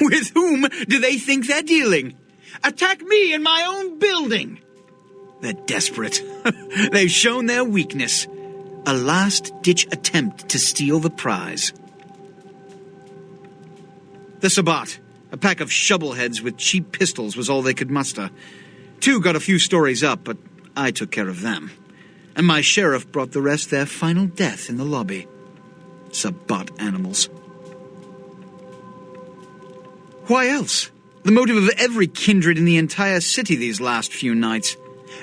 With whom do they think they're dealing? Attack me in my own building! They're desperate. They've shown their weakness. A last-ditch attempt to steal the prize. The Sabbat, a pack of shovelheads with cheap pistols, was all they could muster. 2 got a few stories up, but I took care of them. And my sheriff brought the rest their final death in the lobby. Sabbat animals. Why else? The motive of every kindred in the entire city these last few nights.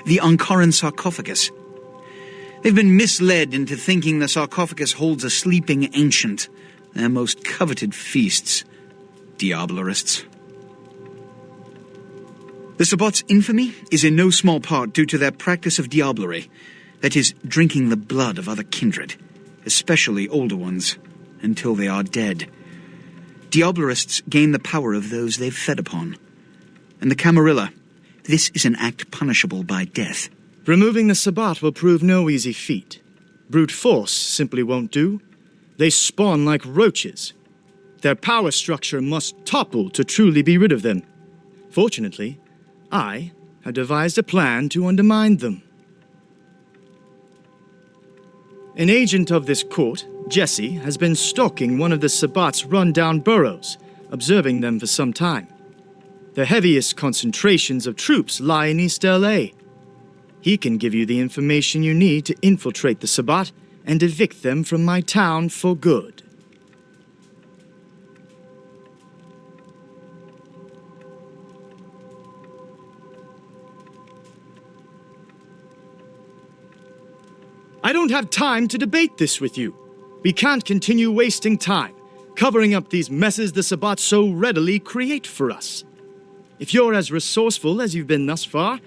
The Ankaran sarcophagus. They've been misled into thinking the sarcophagus holds a sleeping ancient, their most coveted feasts. Diablerists. The Sabbat's infamy is in no small part due to their practice of diablerie, that is, drinking the blood of other kindred, especially older ones, until they are dead. Diablerists gain the power of those they've fed upon. And the Camarilla, this is an act punishable by death. Removing the Sabbat will prove no easy feat. Brute force simply won't do. They spawn like roaches. Their power structure must topple to truly be rid of them. Fortunately, I have devised a plan to undermine them. An agent of this court, Jesse, has been stalking one of the Sabbat's run-down boroughs, observing them for some time. The heaviest concentrations of troops lie in East L.A. He can give you the information you need to infiltrate the Sabbat and evict them from my town for good. I don't have time to debate this with you. We can't continue wasting time, covering up these messes the Sabbat so readily create for us. If you're as resourceful as you've been thus far,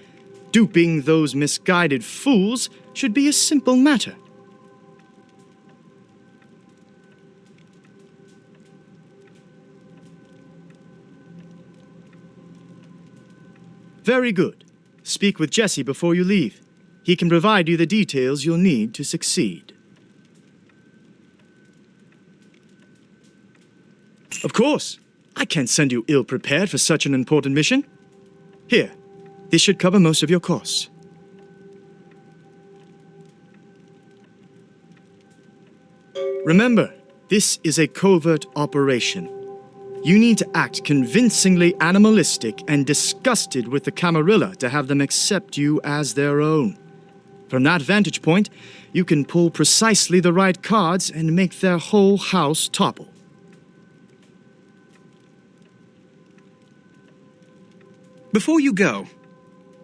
duping those misguided fools should be a simple matter. Very good. Speak with Jesse before you leave. He can provide you the details you'll need to succeed. Of course, I can't send you ill-prepared for such an important mission. Here, this should cover most of your costs. Remember, this is a covert operation. You need to act convincingly animalistic and disgusted with the Camarilla to have them accept you as their own. From that vantage point, you can pull precisely the right cards and make their whole house topple. Before you go,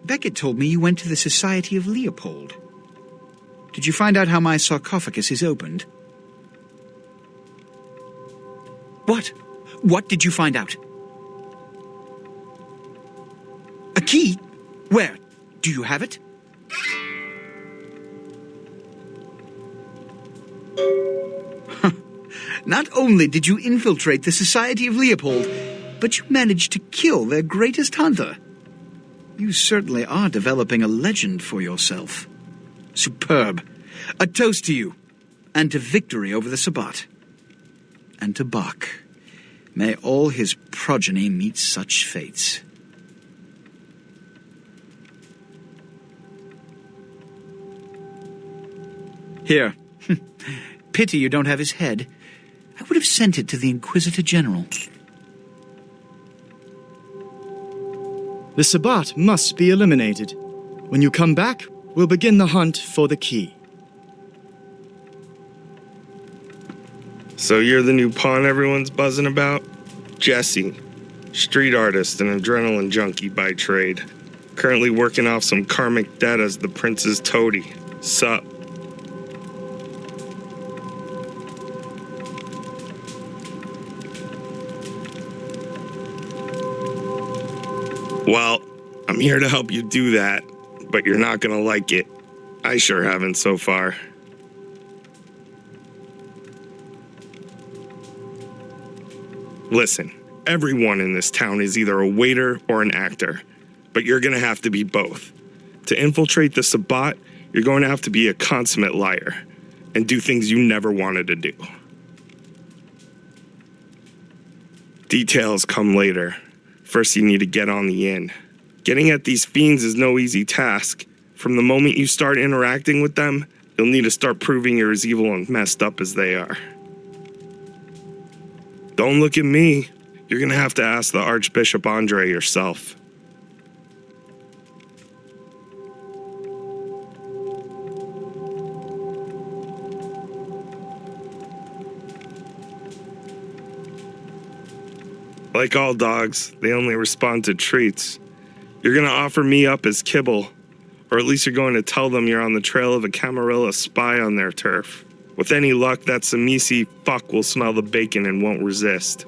Beckett told me you went to the Society of Leopold. Did you find out how my sarcophagus is opened? What? What did you find out? A key? Where? Do you have it? Not only did you infiltrate the Society of Leopold, but you managed to kill their greatest hunter. You certainly are developing a legend for yourself. Superb. A toast to you, and to victory over the Sabbat. And to Bach. May all his progeny meet such fates. Here. Pity you don't have his head. I would have sent it to the Inquisitor General. The Sabbat must be eliminated. When you come back, we'll begin the hunt for the key. So you're the new pawn everyone's buzzing about? Jesse, street artist and adrenaline junkie by trade. Currently working off some karmic debt as the prince's toady. Sup? Well, I'm here to help you do that, but you're not gonna like it. I sure haven't so far. Listen, everyone in this town is either a waiter or an actor, but you're gonna have to be both. To infiltrate the Sabbat, you're going to have to be a consummate liar and do things you never wanted to do. Details come later. First, you need to get on the inn. Getting at these fiends is no easy task. From the moment you start interacting with them, you'll need to start proving you're as evil and messed up as they are. Don't look at me. You're gonna have to ask the Archbishop Andre yourself. Like all dogs, they only respond to treats. You're gonna offer me up as kibble, or at least you're going to tell them you're on the trail of a Camarilla spy on their turf. With any luck, that Samisi fuck will smell the bacon and won't resist.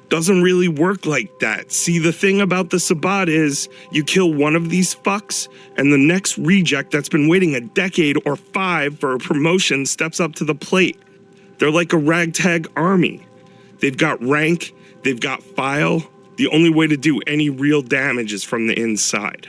Doesn't really work like that. See, the thing about the Sabbat is, you kill one of these fucks, and the next reject that's been waiting a decade or 5 for a promotion steps up to the plate. They're like a ragtag army. They've got rank, they've got file. The only way to do any real damage is from the inside.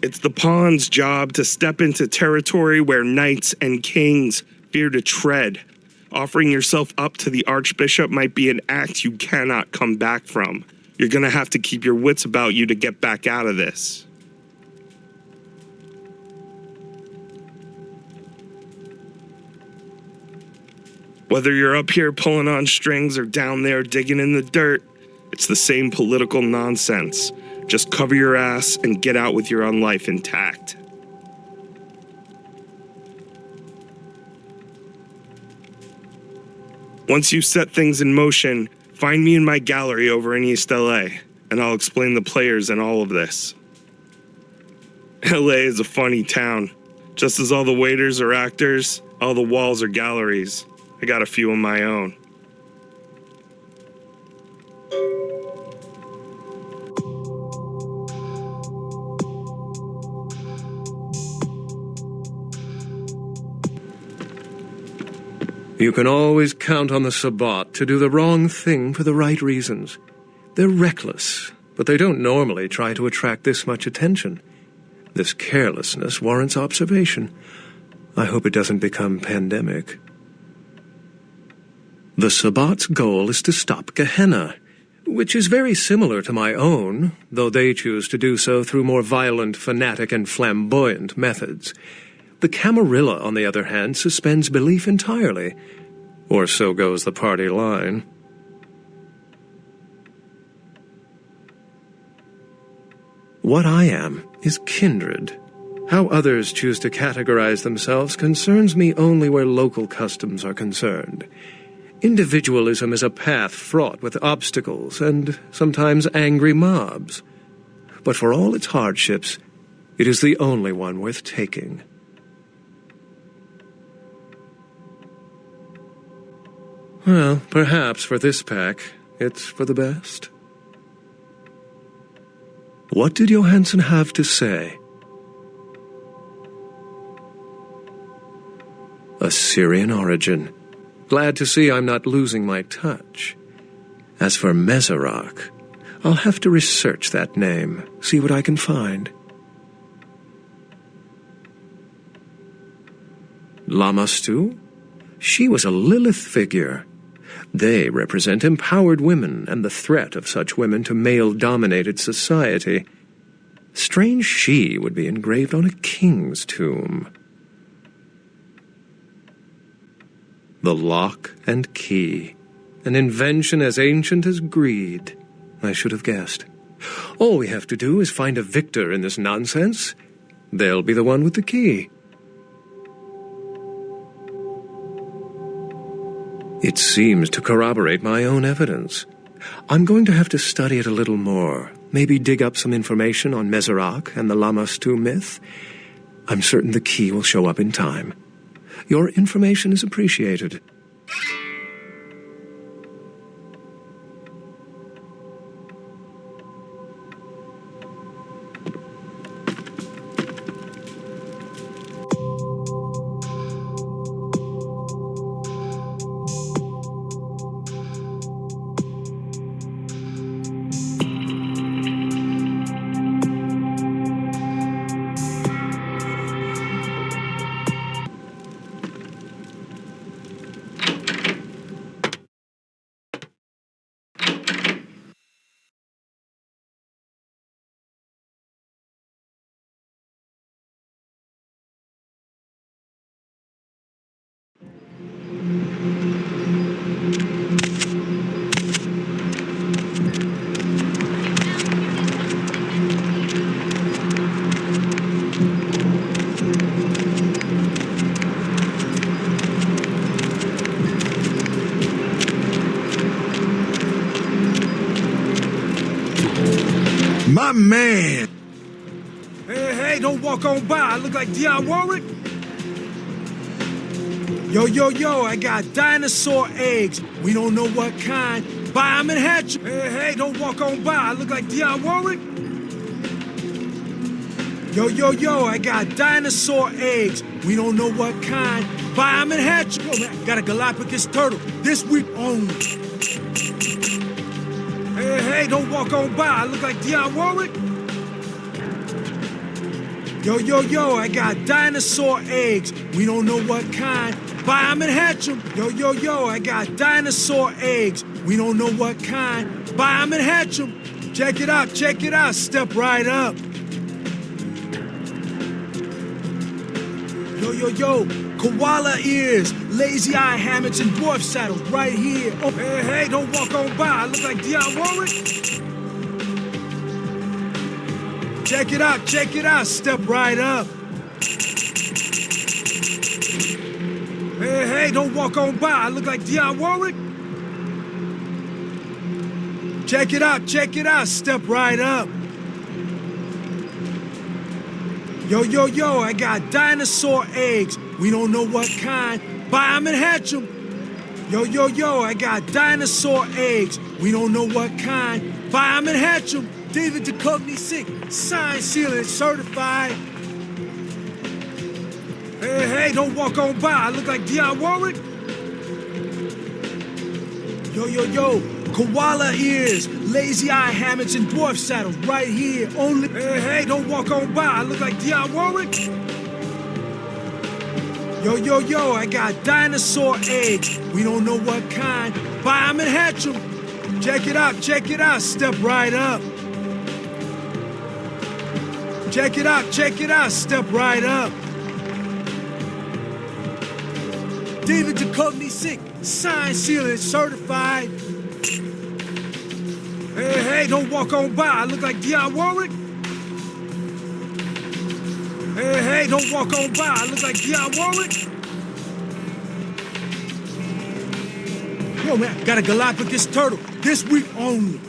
It's the pawn's job to step into territory where knights and kings fear to tread. Offering yourself up to the Archbishop might be an act you cannot come back from. You're gonna have to keep your wits about you to get back out of this. Whether you're up here pulling on strings or down there digging in the dirt, it's the same political nonsense. Just cover your ass and get out with your own life intact. Once you set things in motion, find me in my gallery over in East LA, and I'll explain the players in all of this. LA is a funny town. Just as all the waiters are actors, all the walls are galleries. I got a few of my own. You can always count on the Sabbat to do the wrong thing for the right reasons. They're reckless, but they don't normally try to attract this much attention. This carelessness warrants observation. I hope it doesn't become pandemic. The Sabbat's goal is to stop Gehenna, which is very similar to my own, though they choose to do so through more violent, fanatic, and flamboyant methods. The Camarilla, on the other hand, suspends belief entirely, or so goes the party line. What I am is kindred. How others choose to categorize themselves concerns me only where local customs are concerned. Individualism is a path fraught with obstacles and sometimes angry mobs. But for all its hardships, it is the only one worth taking. Well, perhaps for this pack, it's for the best. What did Johansson have to say? Assyrian origin. Glad to see I'm not losing my touch. As for Mezerak, I'll have to research that name, see what I can find. Lamastu? She was a Lilith figure. They represent empowered women and the threat of such women to male-dominated society. Strange she would be engraved on a king's tomb. The lock and key. An invention as ancient as greed. I should have guessed. All we have to do is find a victor in this nonsense. They'll be the one with the key. It seems to corroborate my own evidence. I'm going to have to study it a little more. Maybe dig up some information on Mezerak and the Lamastu myth. I'm certain the key will show up in time. Your information is appreciated. man. Hey, don't walk on by. I look like Dionne Warwick. Yo, I got dinosaur eggs. We don't know what kind. Buy 'em and hatch 'em. Hey, don't walk on by. I look like Dionne Warwick. Yo, I got dinosaur eggs. We don't know what kind. Buy 'em and hatch 'em. Yo, man, got a Galapagos turtle. This week only. Hey, don't walk on by. I look like Dionne Warwick. Yo, I got dinosaur eggs. We don't know what kind. Buy 'em and hatch 'em. Yo, I got dinosaur eggs. We don't know what kind. Buy 'em and hatch 'em. Check it out. Step right up. Yo, koala ears, lazy eye hammocks, and dwarf saddles right here. Oh, hey, don't walk on by. I look like Dionne Warwick. Check it out. Step right up. Hey, don't walk on by. I look like Dionne Warwick. Check it out. Step right up. Yo, I got dinosaur eggs. We don't know what kind. Buy 'em and hatch 'em. Yo, I got dinosaur eggs. We don't know what kind. Buy 'em and hatch 'em. David Duchovny sick. Signed, sealed, and certified. Hey, don't walk on by. I look like Dionne Warwick. Yo, koala ears, lazy eye hammocks, and dwarf saddles right here. Only. Hey, don't walk on by. I look like Dionne Warwick. Yo, I got dinosaur eggs. We don't know what kind. Buy 'em and hatch 'em. Check it out. Step right up. Check it out. Step right up. David Duchovny sick. Signed, sealed, and certified. Hey, don't walk on by. I look like Dionne Warwick. Hey, don't walk on by. I look like Dionne Warwick. Yo, man, got a Galapagos turtle. This week only.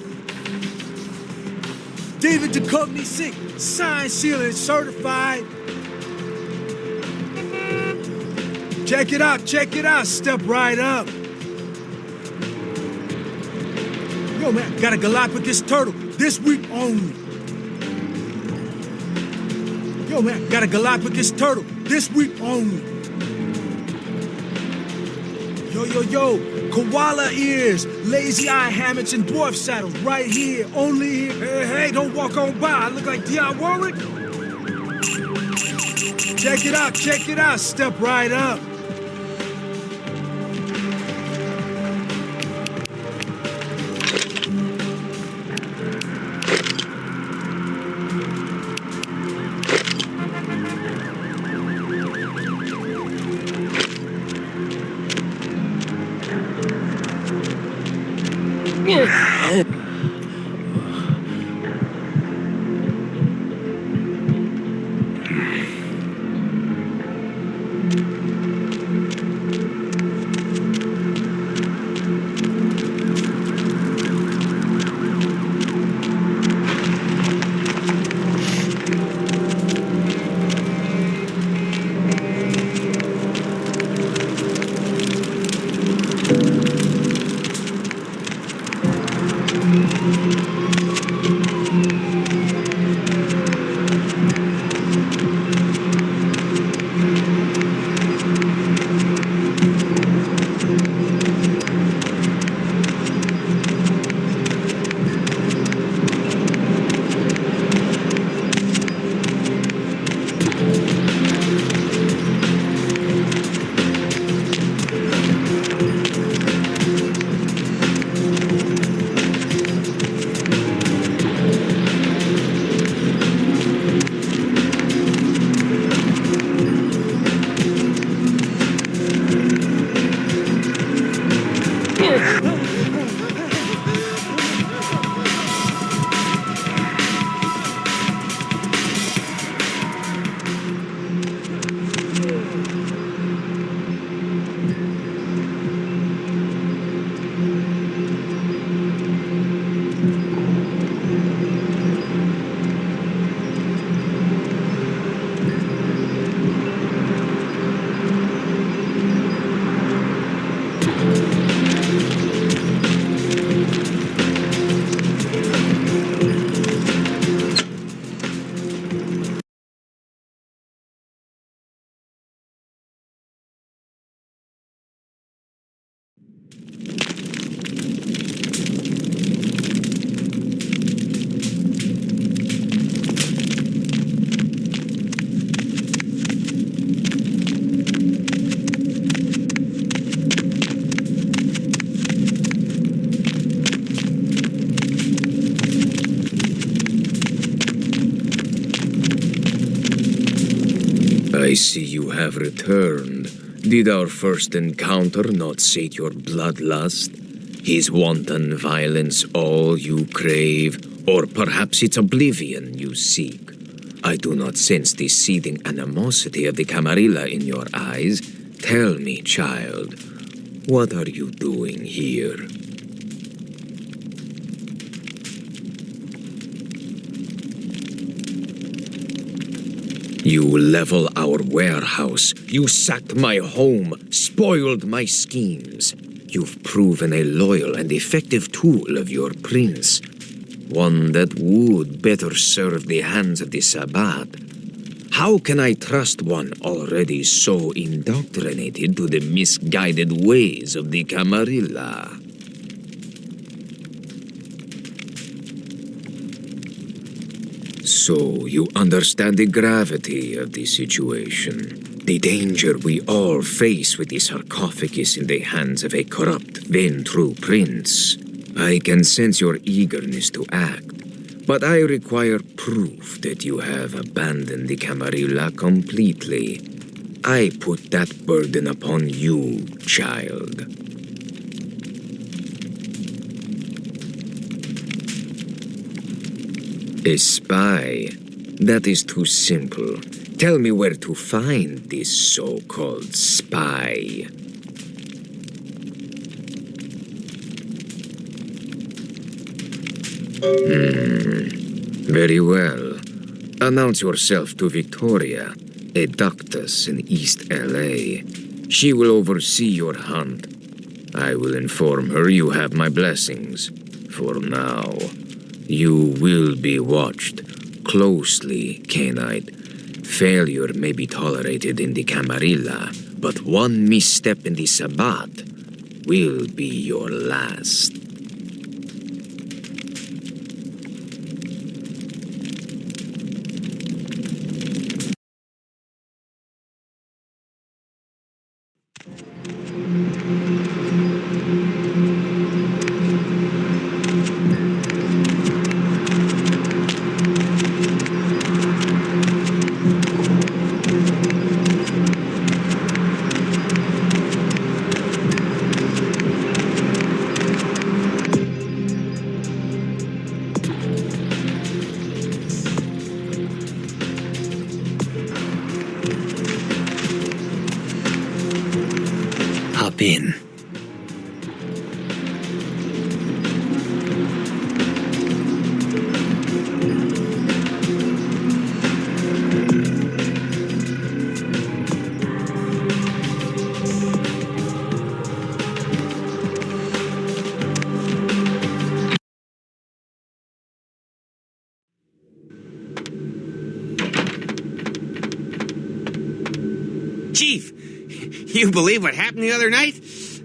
David Duchovny sick. Signed, sealed, and certified. Check it out. Step right up. Yo, man, got a Galapagos turtle. This week only. Yo, man, got a Galapagos turtle. This week only. Yo, koala ears, lazy eye hammocks, and dwarf saddles right here. Only here. Hey, don't walk on by. I look like Dionne Warwick. Check it out. Step right up. I see you have returned. Did our first encounter not sate your bloodlust? Is wanton violence all you crave? Or perhaps it's oblivion you seek? I do not sense the seething animosity of the Camarilla in your eyes. Tell me, child, what are you doing here? You level our warehouse. You sacked my home, spoiled my schemes. You've proven a loyal and effective tool of your prince. One that would better serve the hands of the Sabbat. How can I trust one already so indoctrinated to the misguided ways of the Camarilla? So, you understand the gravity of the situation. The danger we all face with the sarcophagus in the hands of a corrupt, then true prince. I can sense your eagerness to act, but I require proof that you have abandoned the Camarilla completely. I put that burden upon you, child. A spy? That is too simple. Tell me where to find this so-called spy. Very well. Announce yourself to Victoria, a doctoress in East LA. She will oversee your hunt. I will inform her you have my blessings. For now, you will be watched closely, Cainite. Failure may be tolerated in the Camarilla, but one misstep in the Sabbat will be your last. In. Chief, you believe what happened the other night?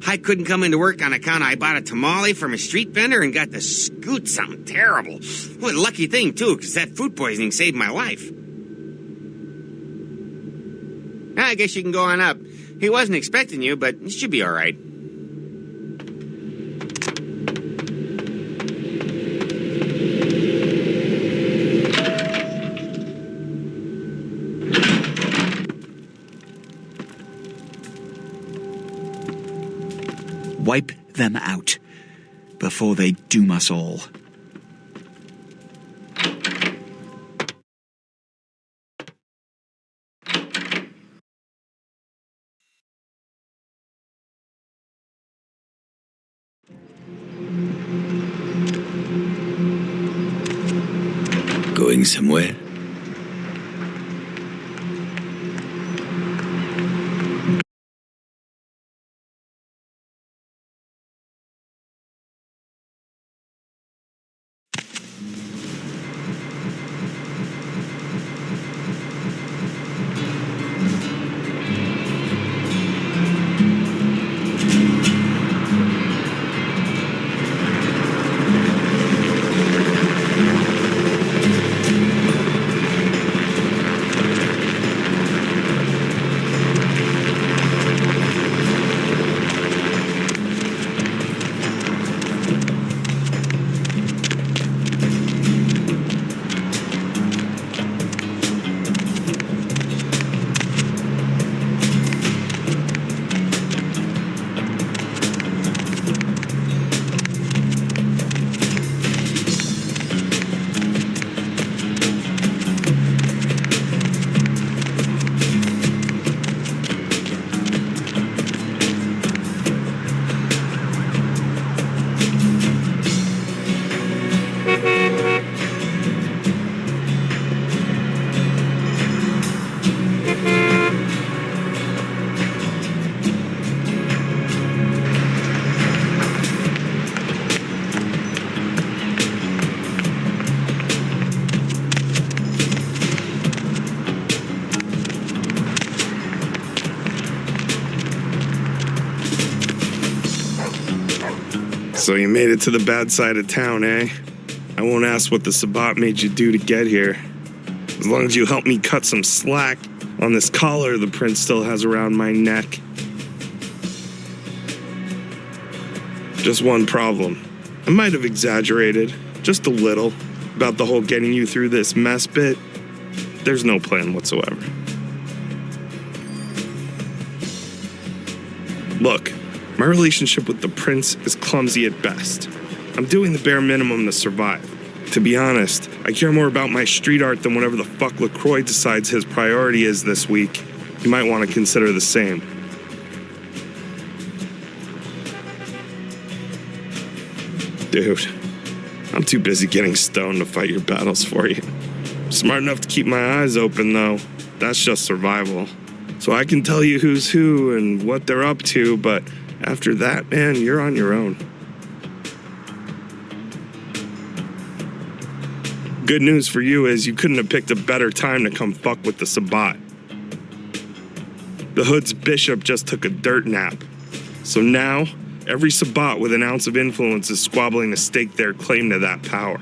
I couldn't come into work on account I bought a tamale from a street vendor and got to scoot something terrible. What a lucky thing, too, because that food poisoning saved my life. I guess you can go on up. He wasn't expecting you, but it should be all right. Wipe them out before they doom us all. Going somewhere? So you made it to the bad side of town, eh? I won't ask what the Sabbat made you do to get here. As long as you help me cut some slack on this collar the prince still has around my neck. Just one problem. I might have exaggerated, just a little, about the whole getting you through this mess bit. There's no plan whatsoever. Look, my relationship with the prince is clumsy at best. I'm doing the bare minimum to survive. To be honest, I care more about my street art than whatever the fuck LaCroix decides his priority is this week. You might want to consider the same. Dude, I'm too busy getting stoned to fight your battles for you. Smart enough to keep my eyes open, though. That's just survival. So I can tell you who's who and what they're up to, but after that, man, you're on your own. Good news for you is you couldn't have picked a better time to come fuck with the Sabbat. The Hood's bishop just took a dirt nap. So now, every Sabbat with an ounce of influence is squabbling to stake their claim to that power.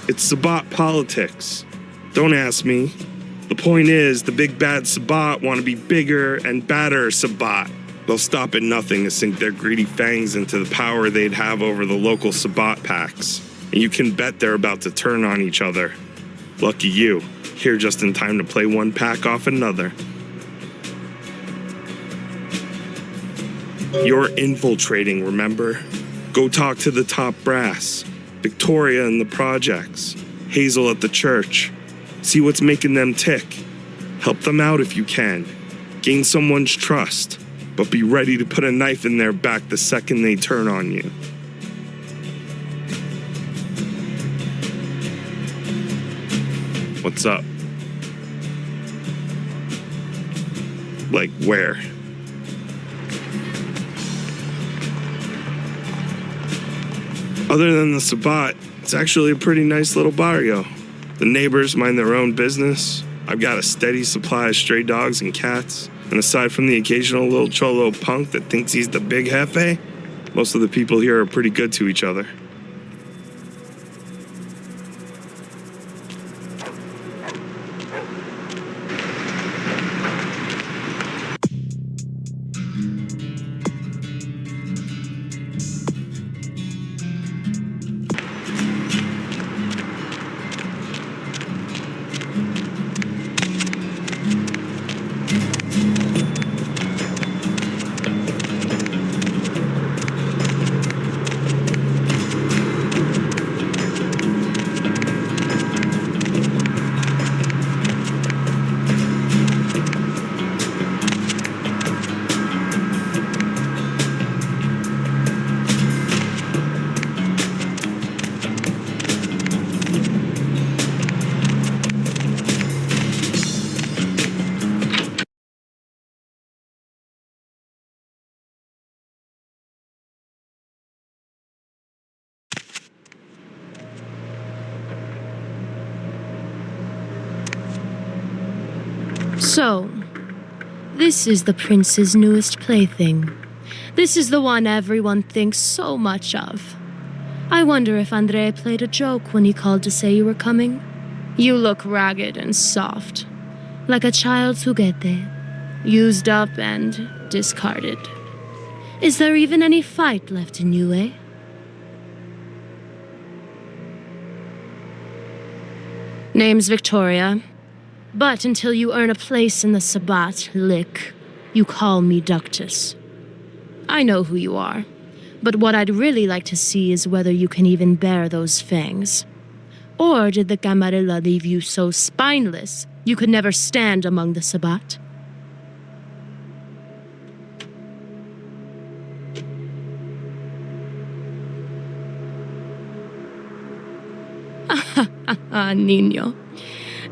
It's Sabbat politics. Don't ask me. The point is, the big bad Sabbat want to be bigger and badder Sabbat. They'll stop at nothing to sink their greedy fangs into the power they'd have over the local Sabbat packs. And you can bet they're about to turn on each other. Lucky you, here just in time to play one pack off another. You're infiltrating, remember? Go talk to the top brass. Victoria and the projects. Hazel at the church. See what's making them tick. Help them out if you can. Gain someone's trust. But be ready to put a knife in their back the second they turn on you. What's up? Like where? Other than the Sabbat, it's actually a pretty nice little barrio. The neighbors mind their own business. I've got a steady supply of stray dogs and cats. And aside from the occasional little cholo punk that thinks he's the big jefe, most of the people here are pretty good to each other. So, this is the prince's newest plaything. This is the one everyone thinks so much of. I wonder if André played a joke when he called to say you were coming. You look ragged and soft, like a child's juguete, used up and discarded. Is there even any fight left in you, eh? Name's Victoria. But until you earn a place in the Sabbat lick, you call me Ductus. I know who you are, but what I'd really like to see is whether you can even bear those fangs. Or did the Camarilla leave you so spineless you could never stand among the Sabbat? Niño.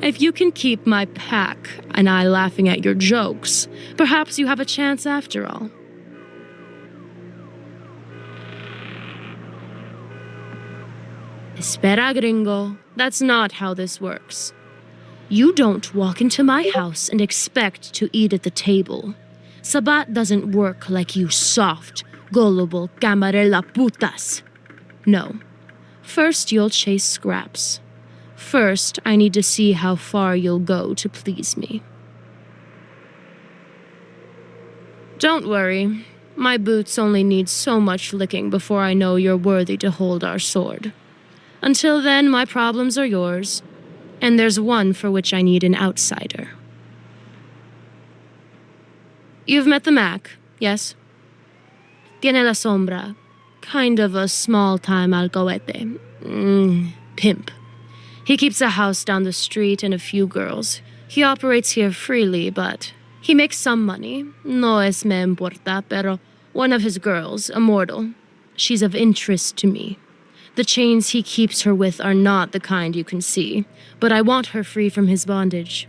If you can keep my pack and I laughing at your jokes, perhaps you have a chance after all. Espera, gringo. That's not how this works. You don't walk into my house and expect to eat at the table. Sabbat doesn't work like you soft, Gullible camarela putas. No. First, you'll chase scraps. First, I need to see how far you'll go to please me. Don't worry. My boots only need so much licking before I know you're worthy to hold our sword. Until then, my problems are yours, and there's one for which I need an outsider. You've met the Mac, yes? Tiene la sombra. Kind of a small-time alcahuete. Pimp. He keeps a house down the street and a few girls. He operates here freely, but he makes some money. No es me importa, pero one of his girls, a mortal, she's of interest to me. The chains he keeps her with are not the kind you can see, but I want her free from his bondage.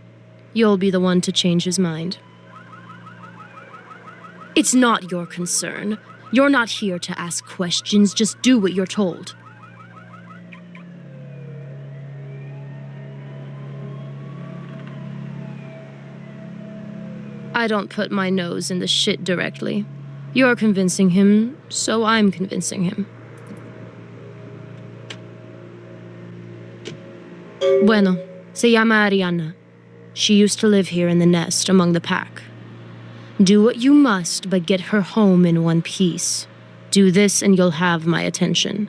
You'll be the one to change his mind. It's not your concern. You're not here to ask questions, just do what you're told. I don't put my nose in the shit directly. You're convincing him, so I'm convincing him. Bueno, se llama Ariana. She used to live here in the nest among the pack. Do what you must, but get her home in one piece. Do this and you'll have my attention.